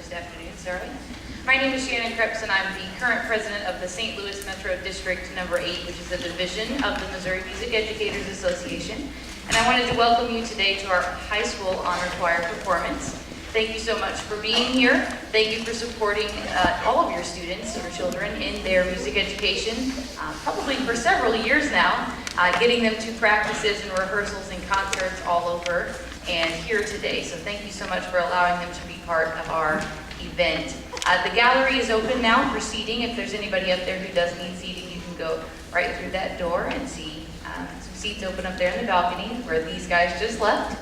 this afternoon, sorry. My name is Shannon Krebs, and I'm the current president of the St. Louis Metro District number 8, which is a division of the Missouri Music Educators Association. And I wanted to welcome you today to our high school honor choir performance. Thank you so much for being here. Thank you for supporting all of your students, your children, in their music education, probably for several years now, getting them to practices and rehearsals and concerts all over and here today. So thank you so much for allowing them to be part of our event. The gallery is open now for seating. If there's anybody up there who does need seating, you can go right through that door and see some seats open up there in the balcony where these guys just left.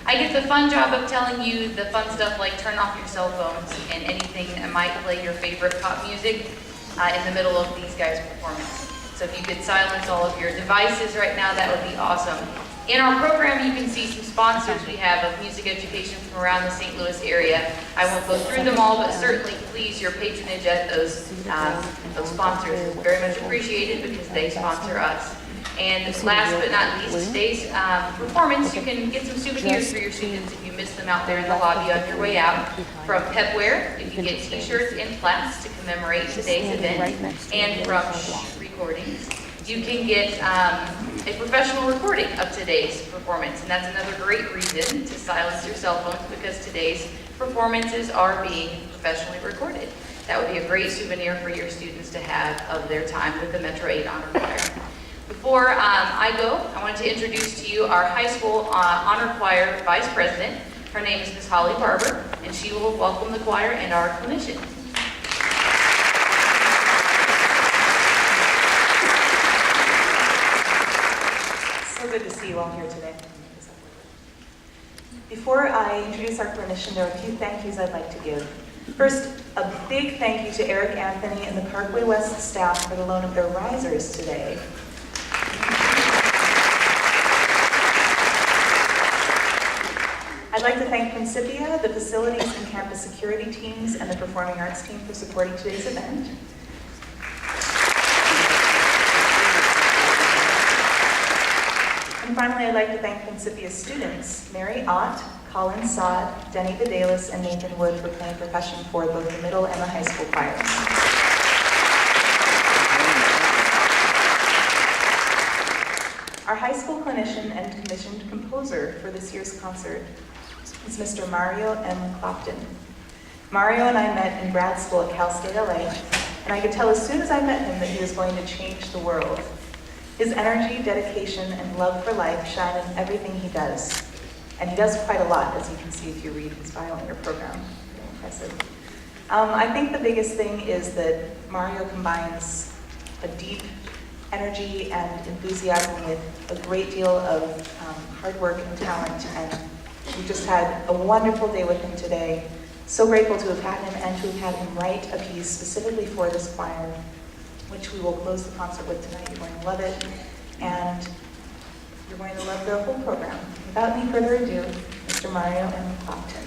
I get the fun job of telling you the fun stuff like turn off your cell phones and anything that might play your favorite pop music in the middle of these guys' performance. So if you could silence all of your devices right now, that would be awesome. In our program, you can see some sponsors we have of music education from around the St. Louis area. I won't go through them all, but certainly please, your patronage at those sponsors is very much appreciated because they sponsor us. And last but not least, today's performance, you can get some souvenirs for your students if you miss them out there in the lobby on your way out. From Pepware, you can get t-shirts and plaques to commemorate today's event. And from Recordings, you can get a professional recording of today's performance. And that's another great reason to silence your cell phones, because today's performances are being professionally recorded. That would be a great souvenir for your students to have of their time with the Metro 8 Honor Choir. Before I go, I wanted to introduce to you our high school honor choir vice president. Her name is Ms. Holly Barber, and she will welcome the choir and our clinician. So good to see you all here today. Before I introduce our clinician, there are a few thank yous I'd like to give. First, a big thank you to Eric Anthony and the Parkway West staff for the loan of their risers today. I'd like to thank Principa, the facilities and campus security teams, and the performing arts team for supporting today's event. And finally, I'd like to thank Principia's students, Mary Ott, Colin Sod, Denny Vidalis, and Nathan Wood for playing percussion for both the middle and the high school choirs. Our high school clinician and commissioned composer for this year's concert is Mr. Mario Clopton. Mario and I met in grad school at Cal State LA, and I could tell as soon as I met him that he was going to change the world. His energy, dedication, and love for life shine in everything he does. And he does quite a lot, as you can see if you read his bio in your program. Very impressive. I think the biggest thing is that Mario combines a deep energy and enthusiasm with a great deal of hard work and talent, and we just had a wonderful day with him today. So grateful to have had him and to have had him write a piece specifically for this choir, which we will close the concert with tonight. You're going to love it, and you're going to love the whole program. Without any further ado, Mr. Mario Clopton.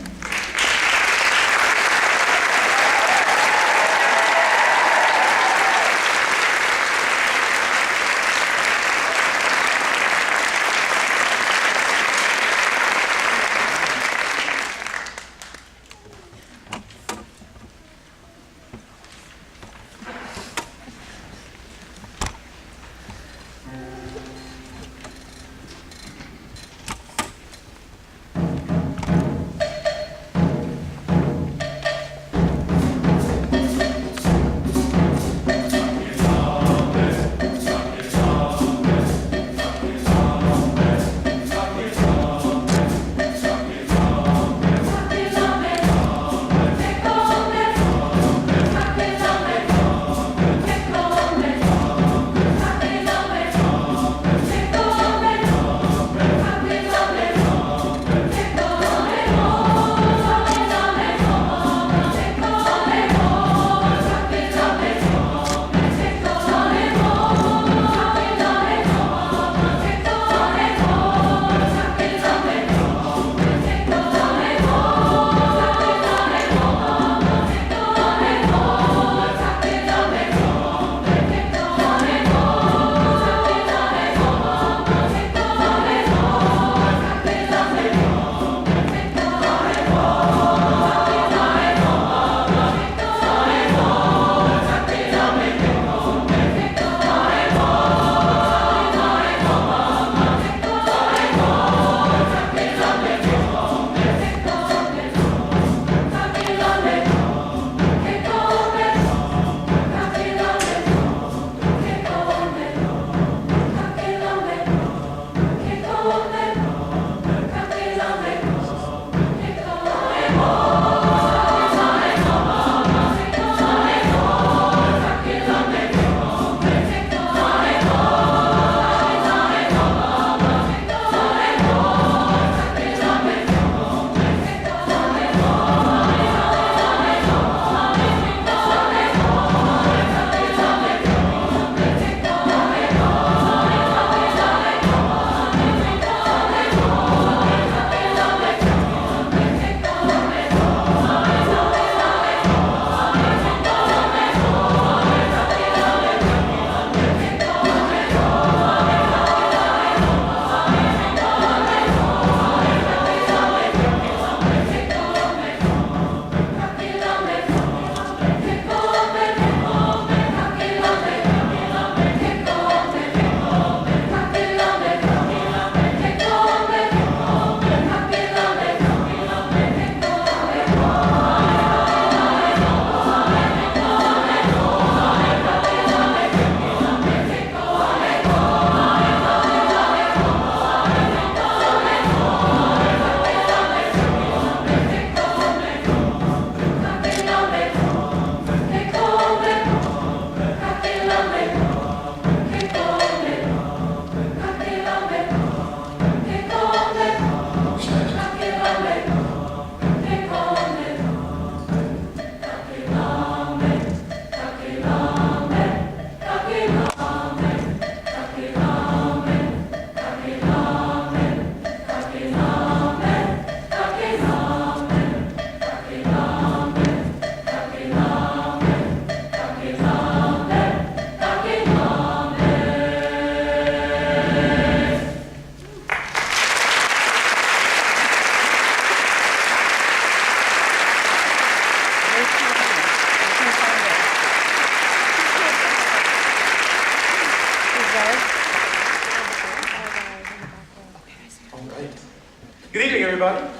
everybody.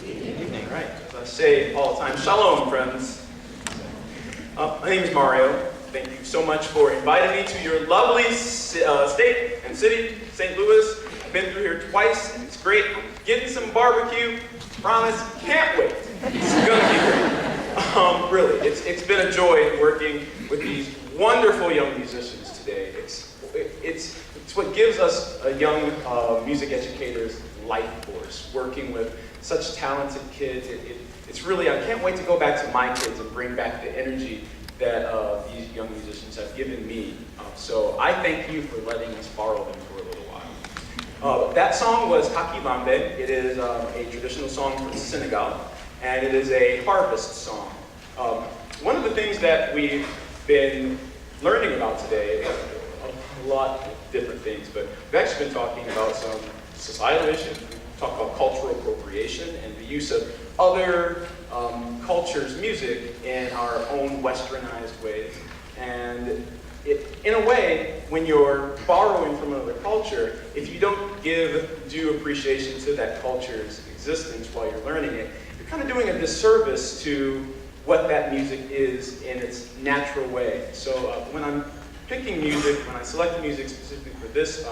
Good evening, right. As I say all the time, shalom, friends. My name is Mario. Thank you so much for inviting me to your lovely state and city, St. Louis. I've been through here twice, and it's great. I'm getting some barbecue. Promise, can't wait. It's gonna be great. Really, it's been a joy working with these wonderful young musicians today. It's what gives us a young music educator's life force, working with such talented kids. It's really, I can't wait to go back to my kids and bring back the energy that these young musicians have given me. So I thank you for letting us borrow them for a little while. That song was Kaki Lambe. It is a traditional song from Senegal, and it is a harvest song. One of the things that we've been learning about today, a lot of different things, but we've actually been talking about some societal issues. We've talked about cultural appropriation and the use of other cultures' music in our own westernized ways. And in a way, when you're borrowing from another culture, if you don't give due appreciation to that culture's existence while you're learning it, you're kind of doing a disservice to what that music is in its natural way. So when I'm picking music, when I select music specifically for this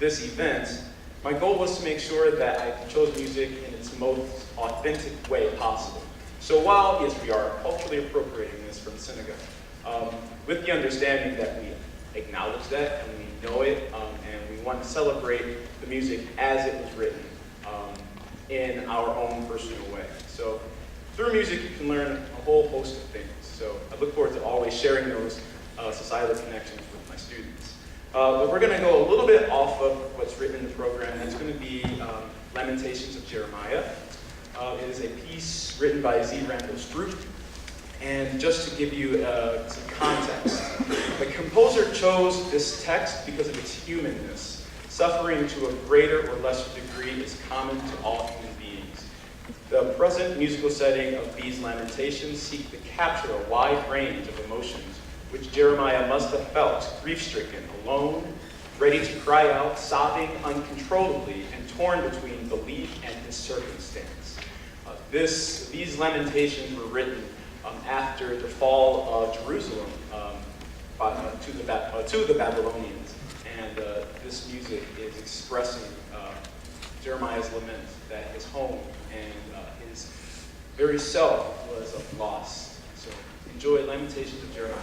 event, my goal was to make sure that I chose music in its most authentic way possible. So while, yes, we are culturally appropriating this from Senegal, with the understanding that we acknowledge that and we know it, and we want to celebrate the music as it was written in our own personal way. So through music, you can learn a whole host of things. So I look forward to always sharing those societal connections with my students. But we're going to go a little bit off of what's written in the program. That's going to be Lamentations of Jeremiah. It is a piece written by Randall Strop. And just to give you some context, the composer chose this text because of its humanness. Suffering to a greater or lesser degree is common to all human beings. The present musical setting of these lamentations seek to capture a wide range of emotions which Jeremiah must have felt, grief-stricken, alone, ready to cry out, sobbing uncontrollably, and torn between belief and his circumstance. These lamentations were written after the fall of Jerusalem to the Babylonians. And this music is expressing Jeremiah's lament that his home and his very self was lost. So enjoy Lamentations of Jeremiah.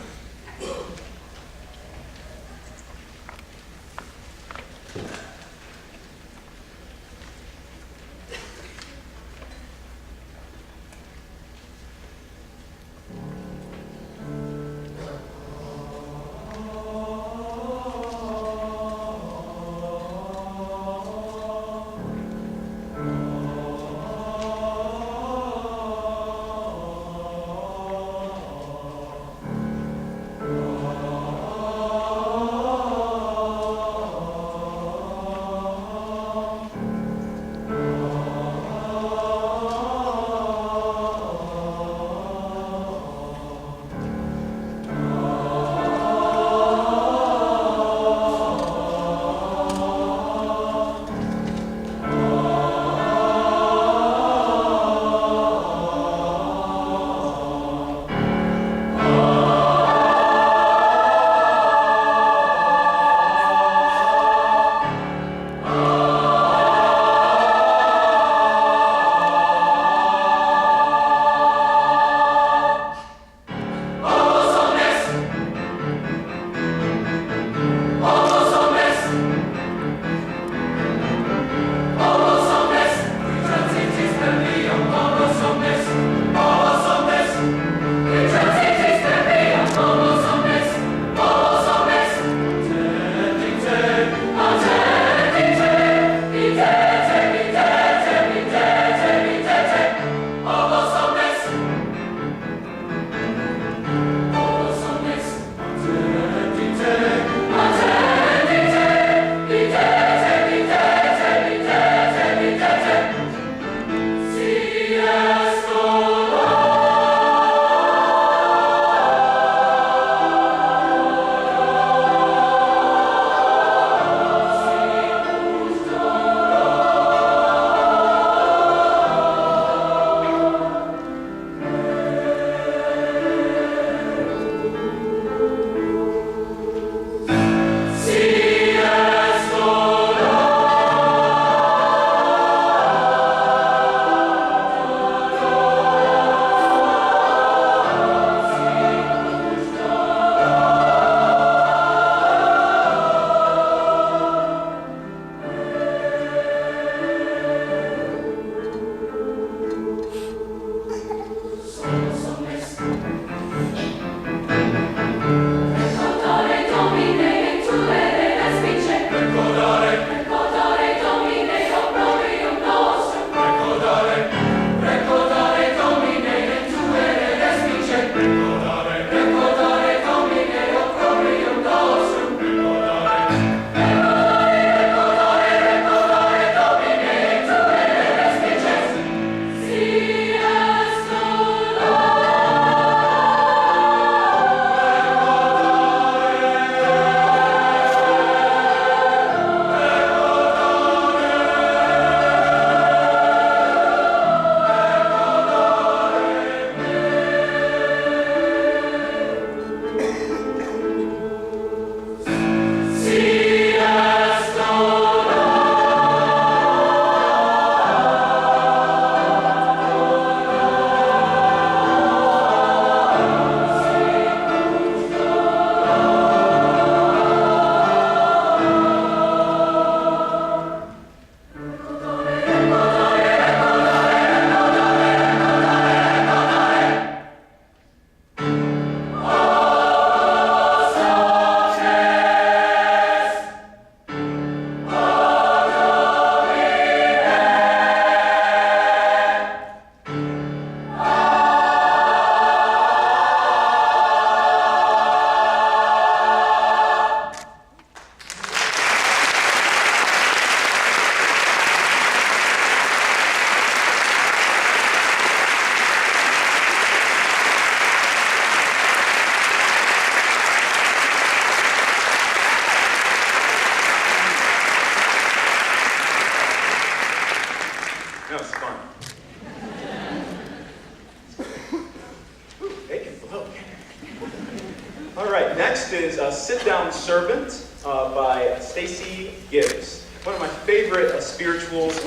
All right, next is Sit Down Servant by Stacey Gibbs. One of my favorite spirituals.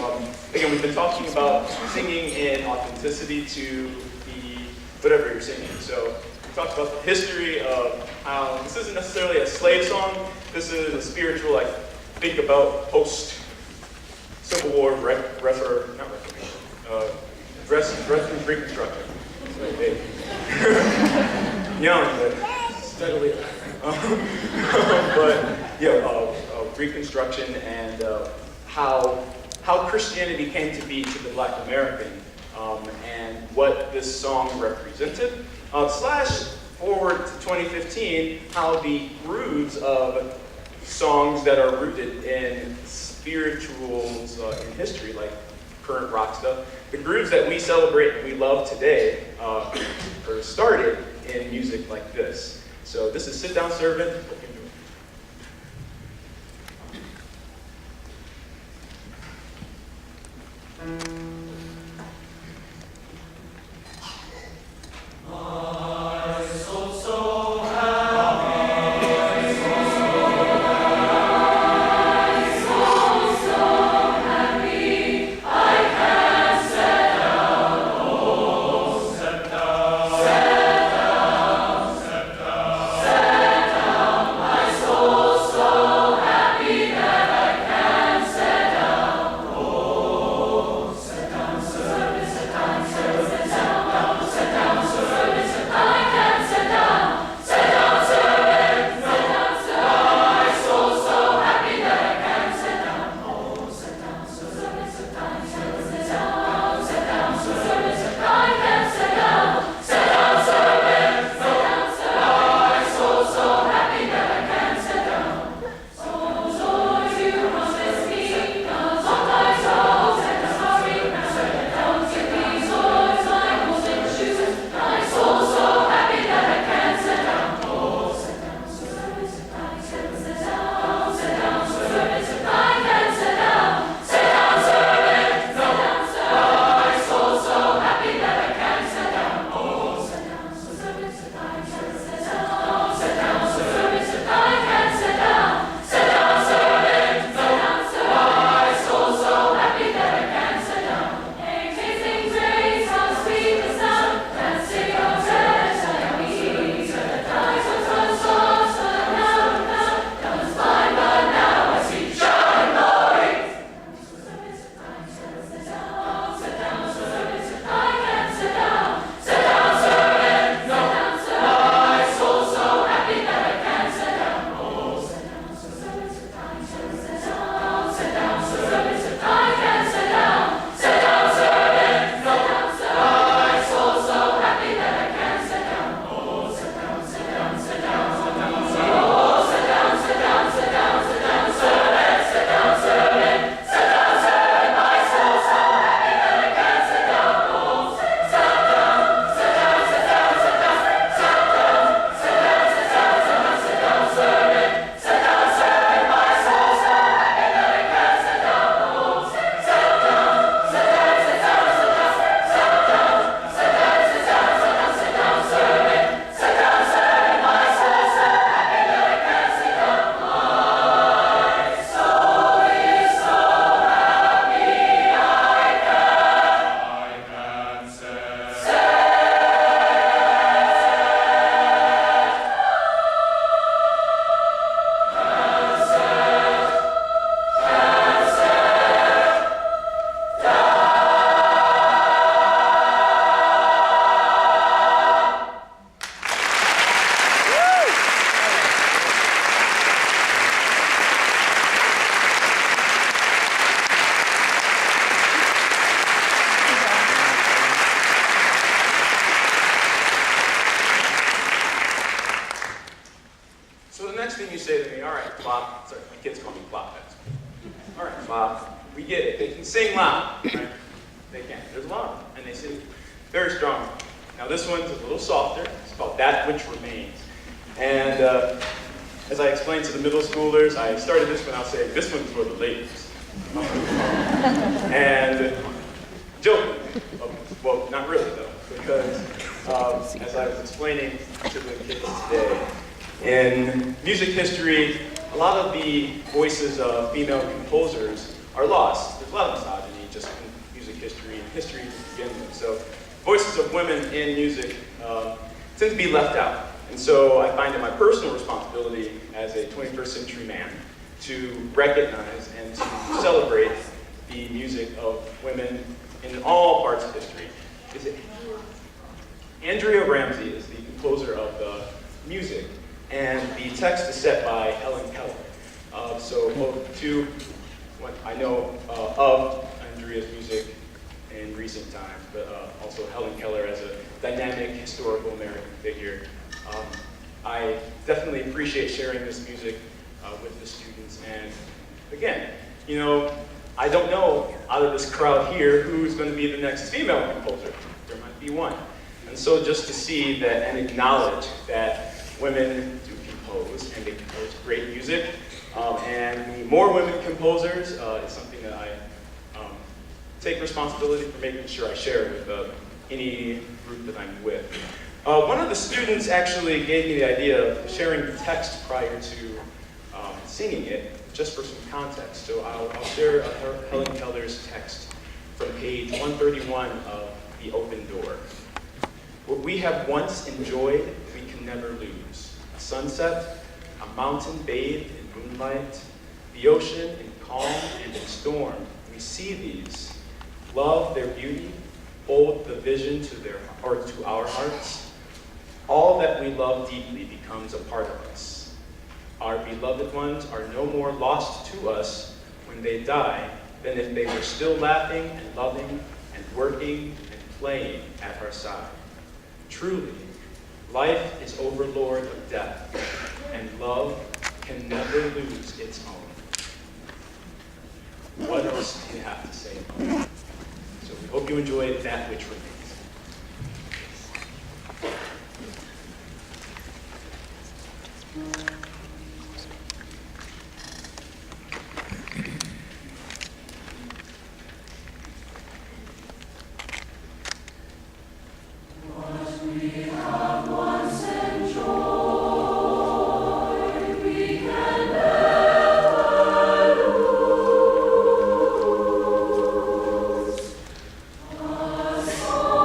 Again, we've been talking about singing in authenticity to the whatever you're singing. So we talked about the history of how this isn't necessarily a slave song. This is a spiritual, like, think about post-Civil War Reconstruction. Young, but steadily. Reconstruction and how Christianity came to be to the Black American, and what this song represented. Slash forward to 2015, how the grooves of songs that are rooted in spirituals in history, like current rock stuff, the grooves that we celebrate and we love today are started in music like this. So this is Sit Down Servant. We get it. They can sing loud, right? They can. There's a lot of them, and they sing very strong. Now this one's a little softer. It's called That Which Remains. And as I explained to the middle schoolers, I started this one out saying, this one's for the ladies. And joking. Well, not really though, because as I was explaining to the kids today, In music history, a lot of the voices of female composers are lost. There's a lot of misogyny just in music history and history to begin with. So voices of women in music tend to be left out. And so I find it my personal responsibility as a 21st century man to recognize and to celebrate the music of women in all parts of history. Andrea Ramsey is the composer of the music, and the text is set by Helen Keller. So both two, what I know of Andrea's music in recent times, but also Helen Keller as a dynamic historical American figure. I definitely appreciate sharing this music with the students. And again, you know, I don't know out of this crowd here who's going to be the next female composer. There might be one. And so just to see that and acknowledge that women do compose and they compose great music, and we need more women composers is something that I take responsibility for making sure I share with any group that I'm with. One of the students actually gave me the idea of sharing the text prior to singing it, just for some context. So I'll share Helen Keller's text from page 131 of The Open Door. What we have once enjoyed, we can never lose. A sunset, a mountain bathed in moonlight, the ocean in calm and in storm. We see these, love their beauty, hold the vision to our hearts. All that we love deeply becomes a part of us. Our beloved ones are no more lost to us when they die than if they were still laughing and loving and working and playing at our side. Truly, life is overlord of death, and love can never lose its own. What else do you have to say about it? So we hope you enjoyed that which remains. Oh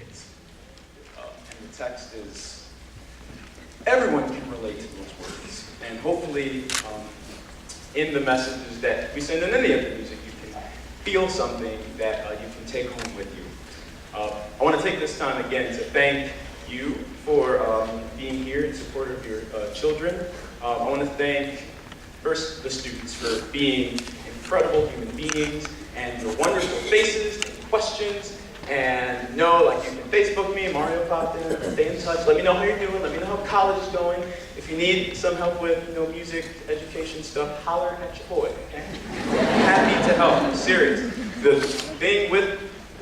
And the text is, everyone can relate to those words. And hopefully, in the messages that we send in any of the music, you can feel something that you can take home with you. I want to take this time again to thank you for being here in support of your children. I want to thank first the students for being incredible human beings and your wonderful faces and questions. And know, like, you can Facebook me, Mario Clopton, stay in touch. Let me know how you're doing. Let me know how college is going. If you need some help with, music, education stuff, holler at your boy, okay? Happy to help, serious. The thing with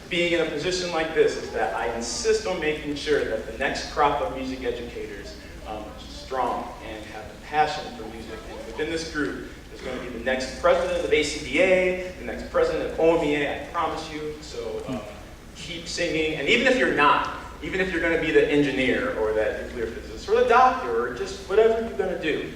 being in a position like this is that I insist on making sure that the next crop of music educators are strong and have a passion for music. And within this group, there's going to be the next president of ACDA, the next president of OMEA, I promise you. So keep singing, and even if you're not, even if you're going to be the engineer or that nuclear physicist or the doctor or just whatever you're going to do,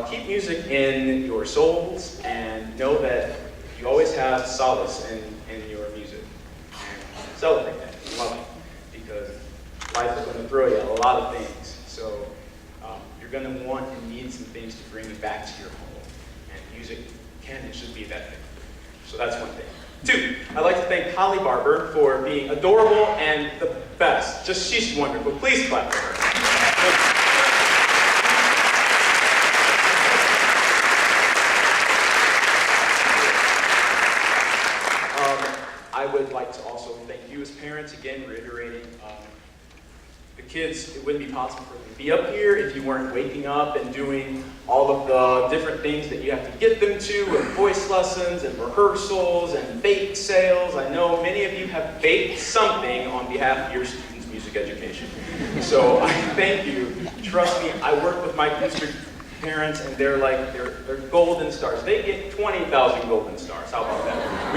keep music in your souls and know that you always have solace in your music. And celebrate that, love it, because life is going to throw you a lot of things. So you're going to want and need some things to bring you back to your home, and music can and should be that thing. So that's one thing. 2, I'd like to thank Holly Barber for being adorable and the best. She's wonderful. Please clap for her. I would like to also thank you as parents, again, reiterating, the kids, it wouldn't be possible for them to be up here if you weren't waking up and doing all of the different things that you have to get them to, and voice lessons and rehearsals and bake sales. I know many of you have baked something on behalf of your students' music education. So I thank you. Trust me, I work with my district parents, and they're golden stars. They get 20,000 golden stars. How about that?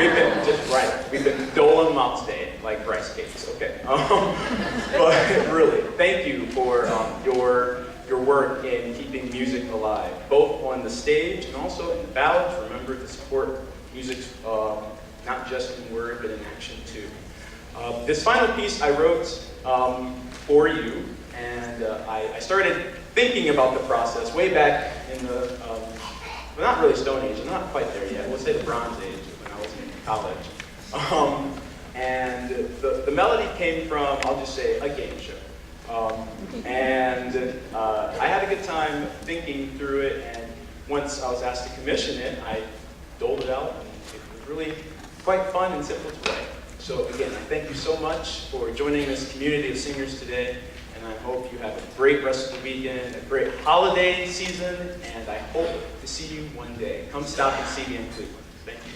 We've been doling them out today like rice cakes. Okay. But really, thank you for your work in keeping music alive, both on the stage and also in the ballads. Remember to support music, not just in word, but in action too. This final piece I wrote for you, and I started thinking about the process way back in the, well, not really Stone Age, I'm not quite there yet, we'll say the Bronze Age, when I was in college. And the melody came from, I'll just say, a game show. And I had a good time thinking through it, and once I was asked to commission it, I doled it out, and it was really quite fun and simple to play. So again, I thank you so much for joining this community of singers today, and I hope you have a great rest of the weekend, a great holiday season, and I hope to see you one day. Come stop and see me in Cleveland. Thank you.